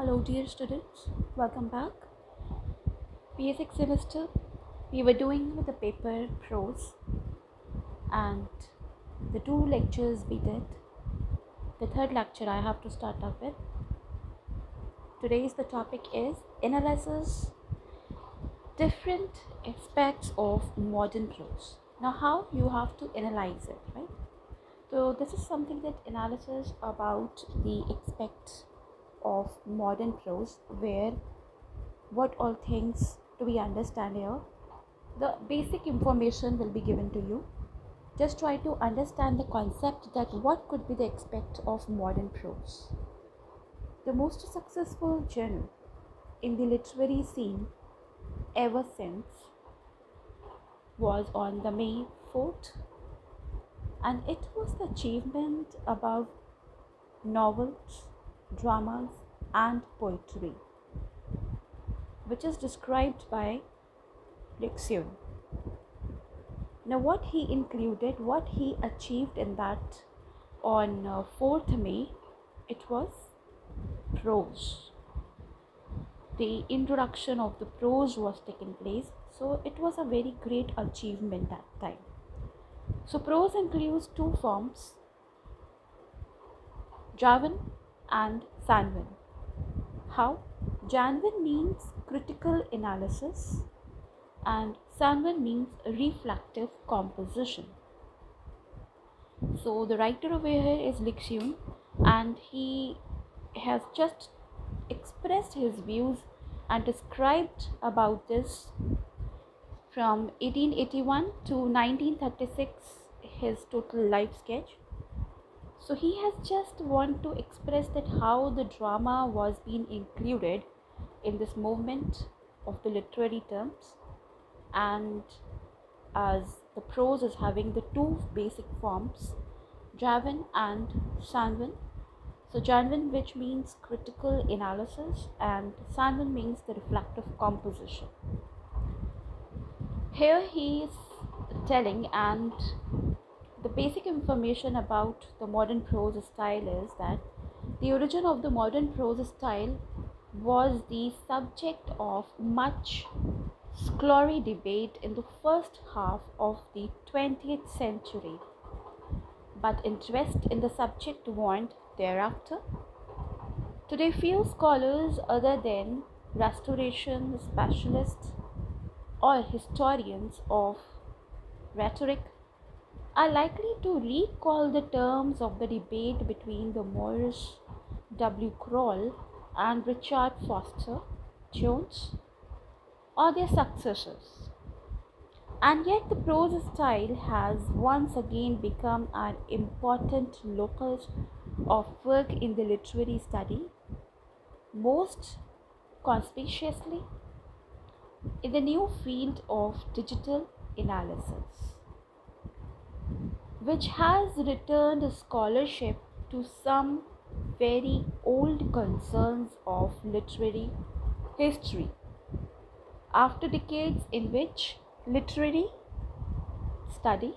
Hello, dear students. Welcome back. Basic semester. We were doing the paper prose, and the two lectures we did. The third lecture I have to start up with. Today's the topic is analysis different aspects of modern prose. Now, how you have to analyze it, right? So this is something that analysis about the aspect of modern prose, where what all things to be understand here. The basic information will be given to you. Just try to understand the concept that what could be the aspect of modern prose. The most successful journal in the literary scene ever since was on the May 4th, and it was the achievement above novels, dramas and poetry, which is described by Lucian. Now, what he included, what he achieved in that on 4th May, it was prose. The introduction of the prose was taking place, so it was a very great achievement that time. So prose includes two forms, Javan and Sanvan. How? Javan means critical analysis and Sanvan means reflective composition. So the writer over here is Lixiun, and he has just expressed his views and described about this from 1881 to 1936, his total life sketch. So he has just want to express that how the drama was being included in this movement of the literary terms, and as the prose is having the two basic forms, Javan and Sanvan. So Javan, which means critical analysis, and Sanvan means the reflective composition. Here he is telling, and the basic information about the modern prose style is that the origin of the modern prose style was the subject of much scholarly debate in the first half of the 20th century, but interest in the subject waned thereafter. Today, few scholars other than restoration specialists or historians of rhetoric are likely to recall the terms of the debate between the Morris W. Kroll and Richard Foster Jones or their successors. And yet the prose style has once again become an important locus of work in the literary study, most conspicuously in the new field of digital analysis, which has returned scholarship to some very old concerns of literary history. After decades in which literary study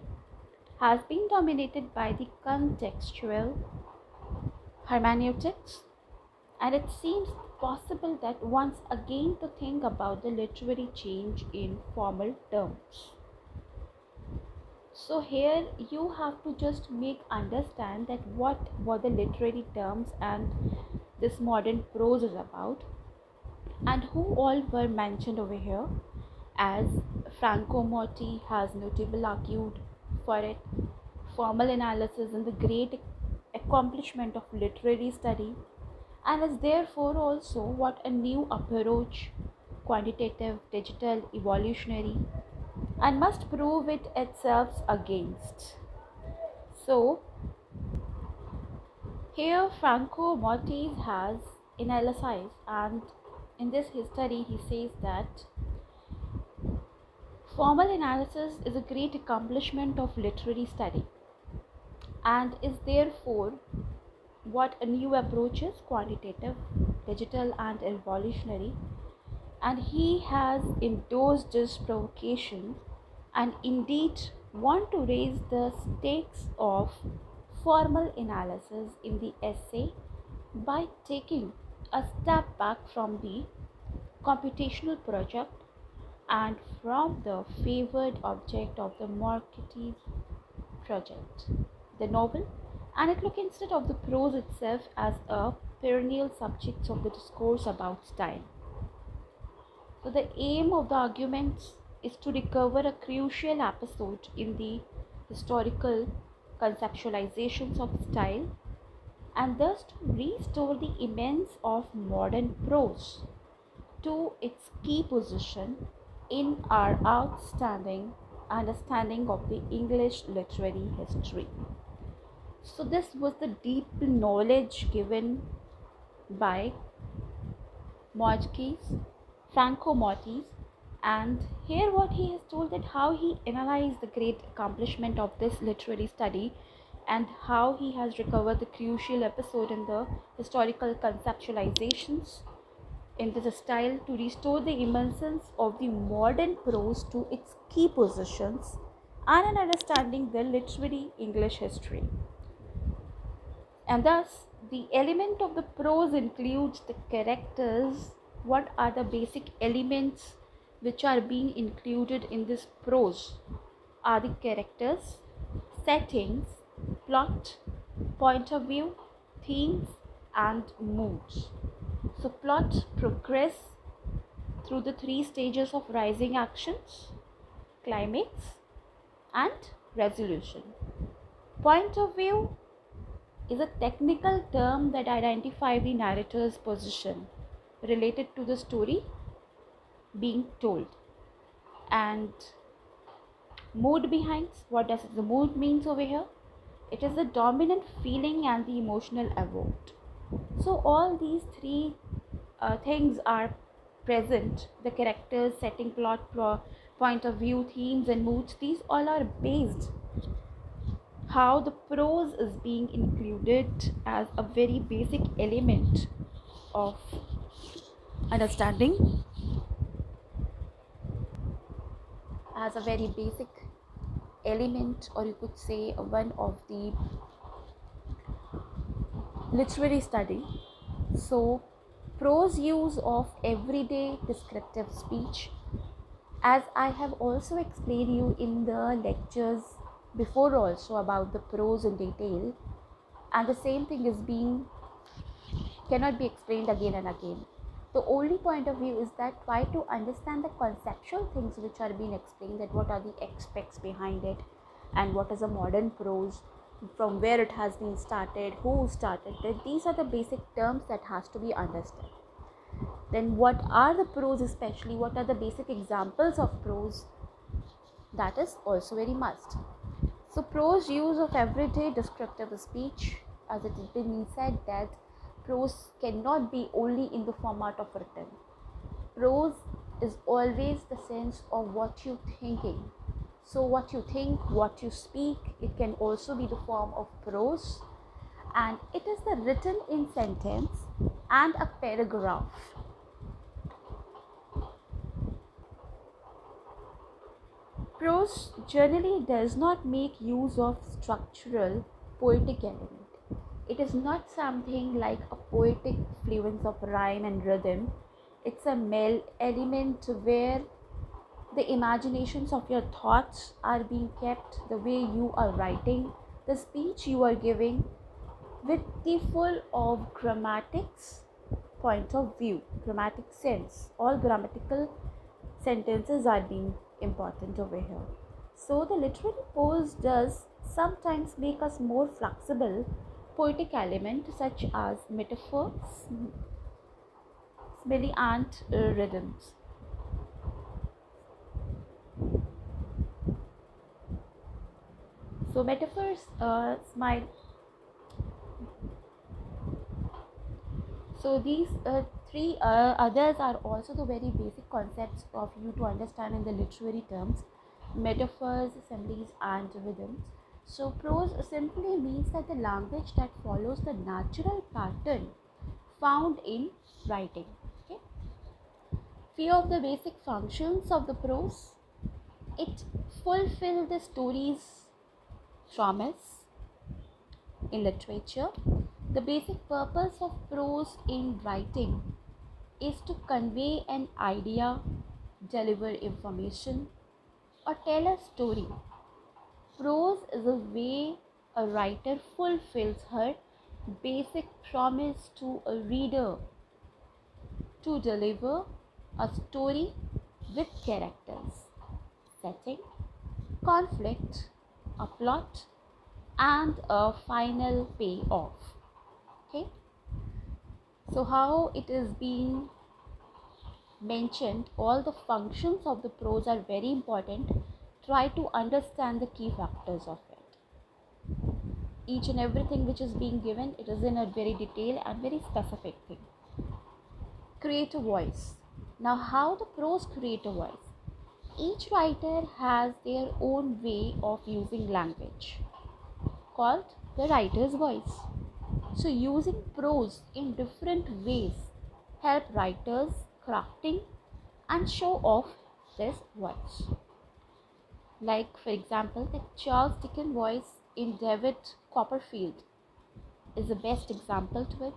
has been dominated by the contextual hermeneutics, and it seems possible that once again to think about the literary change in formal terms. So here you have to just make understand that what were the literary terms and this modern prose is about, and who all were mentioned over here, as Franco Motti has notably argued for it. Formal analysis is the great accomplishment of literary study, and is therefore also what a new approach, quantitative, digital, evolutionary, and must prove it itself against. So here Franco Motti has analyzed, and in this his study he says that formal analysis is a great accomplishment of literary study and is therefore what a new approach is, quantitative, digital and evolutionary, and he has endorsed this provocation and indeed want to raise the stakes of formal analysis in the essay by taking a step back from the computational project and from the favored object of the Marquette project, the novel, and it looked instead of the prose itself as a perennial subject of the discourse about style. So, the aim of the arguments is to recover a crucial episode in the historical conceptualizations of style and thus to restore the immense of modern prose to its key position in our outstanding understanding of the English literary history. So, this was the deep knowledge given by Marquez, Franco Mortis, and here what he has told that how he analyzed the great accomplishment of this literary study and how he has recovered the crucial episode in the historical conceptualizations in the style to restore the emergence of the modern prose to its key positions and in understanding the literary English history. And thus, the element of the prose includes the characters. What are the basic elements which are being included in this prose? Are the characters, settings, plot, point of view, themes, and moods. So, plot progress through the three stages of rising actions, climax, and resolution. Point of view is a technical term that identifies the narrator's position related to the story being told. And mood behind, what does the mood means over here? It is the dominant feeling and the emotional evoked. So all these three things are present: the characters, setting, plot, point of view, themes, and moods. These all are based how the prose is being included as a very basic element of understanding, as a very basic element, or you could say one of the literary study. So prose use of everyday descriptive speech, as I have also explained you in the lectures before also about the prose in detail, and the same thing is being cannot be explained again and again. The only point of view is that try to understand the conceptual things which are being explained, that what are the aspects behind it and what is a modern prose, from where it has been started, who started it. These are the basic terms that has to be understood. Then what are the prose, especially what are the basic examples of prose, that is also very must. So prose use of everyday descriptive speech, as it has been said that prose cannot be only in the format of written. Prose is always the sense of what you're thinking. So what you think, what you speak, it can also be the form of prose, and it is the written in sentence and a paragraph. Prose generally does not make use of structural poetic element. It is not something like a poetic fluence of rhyme and rhythm. It's a male element where the imaginations of your thoughts are being kept, the way you are writing, the speech you are giving, with the full of grammatics point of view, grammatic sense. All grammatical sentences are being important over here. So the literary prose does sometimes make us more flexible poetic element such as metaphor, simile, and rhythms. So metaphors, smile. So these three others are also the very basic concepts of you to understand in the literary terms: metaphors, similes, and rhythms. So prose simply means that the language that follows the natural pattern found in writing. Okay. Few of the basic functions of the prose: it fulfills the story's promise in literature. The basic purpose of prose in writing is to convey an idea, deliver information, or tell a story. Prose is a way a writer fulfills her basic promise to a reader to deliver a story with characters, setting, conflict, a plot, and a final payoff. Okay, so how it is being mentioned, all the functions of the prose are very important. Try to understand the key factors of it. Each and everything which is being given, it is in a very detailed and very specific thing. Create a voice. Now, how the prose create a voice? Each writer has their own way of using language called the writer's voice. So using prose in different ways help writers crafting and show off this voice. Like for example, the Charles Dickens voice in David Copperfield is the best example to it.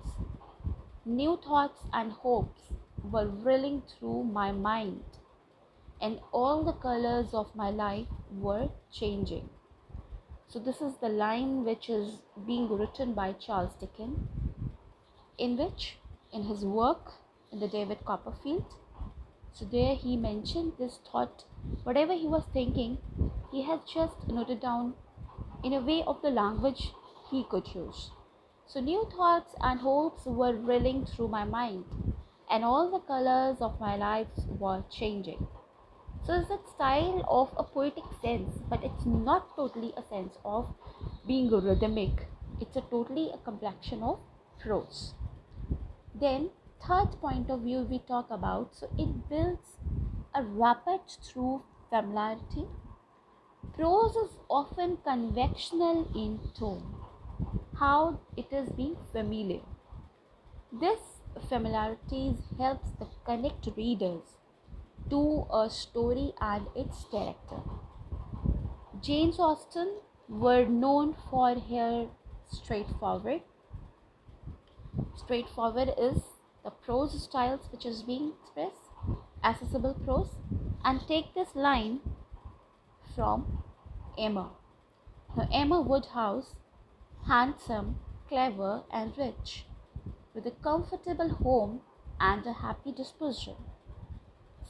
New thoughts and hopes were rolling through my mind, and all the colors of my life were changing. So this is the line which is being written by Charles Dickens, in which in his work in the David Copperfield. So there he mentioned this thought, whatever he was thinking, he has just noted down in a way of the language he could use. So new thoughts and hopes were rolling through my mind, and all the colors of my life were changing. So it's that style of a poetic sense, but it's not totally a sense of being rhythmic. It's a totally a complexion of prose. Then third point of view we talk about, so it builds a rapport through familiarity. Prose is often conventional in tone, how it is being familiar. This familiarity helps to connect readers to a story and its character. Jane Austen were known for her straightforward. Straightforward is the prose styles which is being expressed, accessible prose, and take this line from Emma. Now, Emma Woodhouse, handsome, clever, and rich, with a comfortable home and a happy disposition,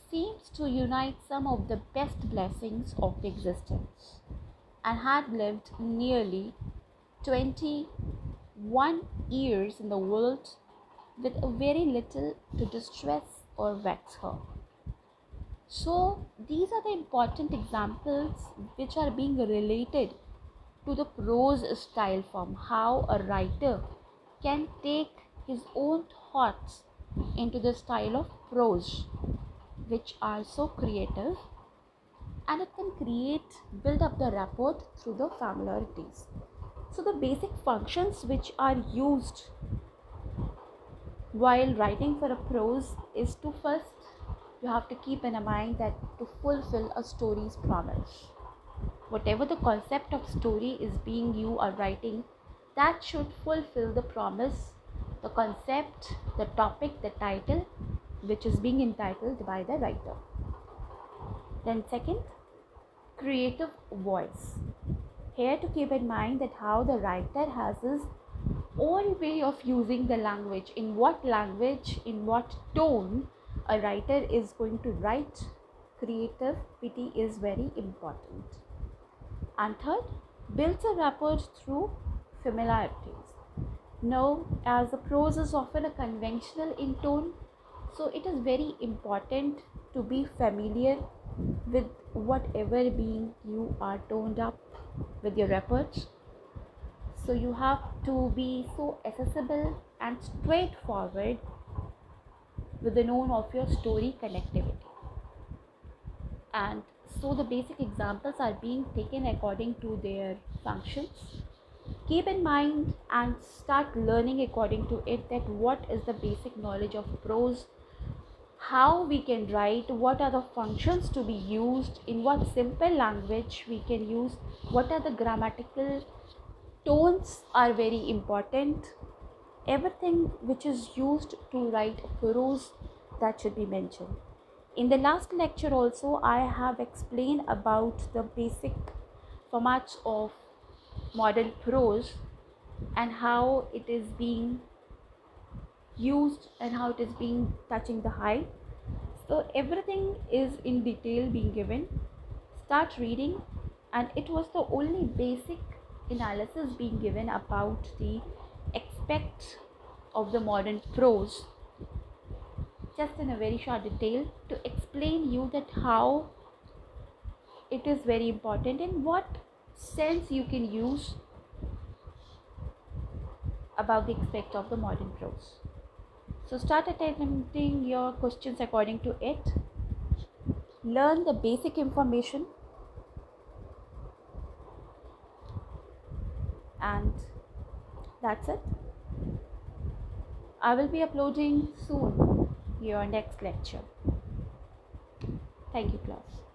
seems to unite some of the best blessings of the existence, and had lived nearly 21 years in the world with a very little to distress or vex her. So these are the important examples which are being related to the prose style form, how a writer can take his own thoughts into the style of prose, which are so creative, and it can build up the rapport through the familiarities. So the basic functions which are used while writing for a prose is to first, you have to keep in mind that to fulfill a story's promise. Whatever the concept of story is being you are writing, that should fulfill the promise, the concept, the topic, the title, which is being entitled by the writer. Then second, creative voice. Here to keep in mind that how the writer has his own way of using the language, in what language, in what tone a writer is going to write. Creativity is very important. And third, builds a rapport through familiarities. Now, as the prose is often a conventional in tone, so it is very important to be familiar with whatever being you are toned up with your reports. So you have to be so accessible and straightforward with the known of your story connectivity. And so the basic examples are being taken according to their functions. Keep in mind and start learning according to it that what is the basic knowledge of prose, how we can write, what are the functions to be used, in what simple language we can use, what are the grammatical tones are very important, everything which is used to write prose, that should be mentioned. In the last lecture also, I have explained about the basic formats of modern prose and how it is being used and how it is being touching the high. So everything is in detail being given. Start reading, and it was the only basic analysis being given about the aspects of the modern prose, just in a very short detail, to explain you that how it is very important and what sense you can use about the aspect of the modern prose. So start attempting your questions according to it. Learn the basic information, and that's it. I will be uploading soon your next lecture. Thank you, class.